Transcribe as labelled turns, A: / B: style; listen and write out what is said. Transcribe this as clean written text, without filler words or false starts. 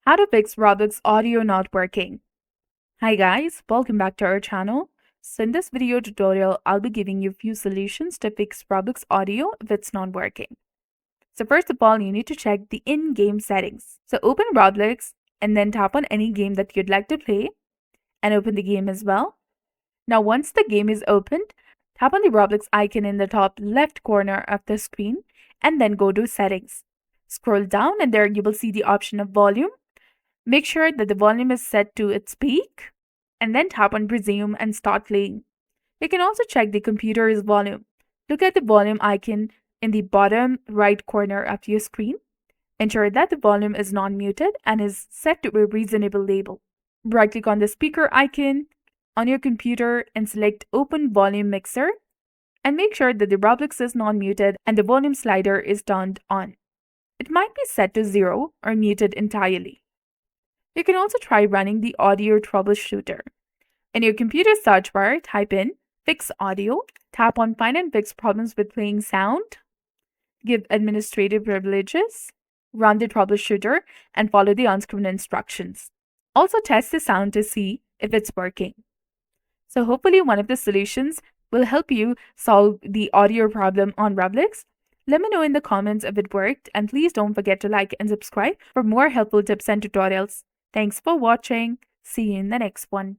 A: How to fix Roblox audio not working. Hi guys, welcome back to our channel. So in this video tutorial, I'll be giving you a few solutions to fix Roblox audio if it's not working. So first of all, you need to check the in-game settings. So open Roblox and then tap on any game that you'd like to play and open the game as well. Now once the game is opened, tap on the Roblox icon in the top left corner of the screen and then go to settings. Scroll down and there you will see the option of volume. Make sure that the volume is set to its peak, and then tap on resume and start playing. You can also check the computer's volume. Look at the volume icon in the bottom right corner of your screen. Ensure that the volume is non-muted and is set to a reasonable level. Right-click on the speaker icon on your computer and select Open Volume Mixer, and make sure that the Roblox is non-muted and the volume slider is turned on. It might be set to 0 or muted entirely. You can also try running the audio troubleshooter. In your computer search bar, type in Fix Audio, tap on Find and Fix Problems with Playing Sound, give administrative privileges, run the troubleshooter, and follow the on-screen instructions. Also test the sound to see if it's working. So hopefully one of the solutions will help you solve the audio problem on Roblox. Let me know in the comments if it worked, and please don't forget to like and subscribe for more helpful tips and tutorials. Thanks for watching. See you in the next one.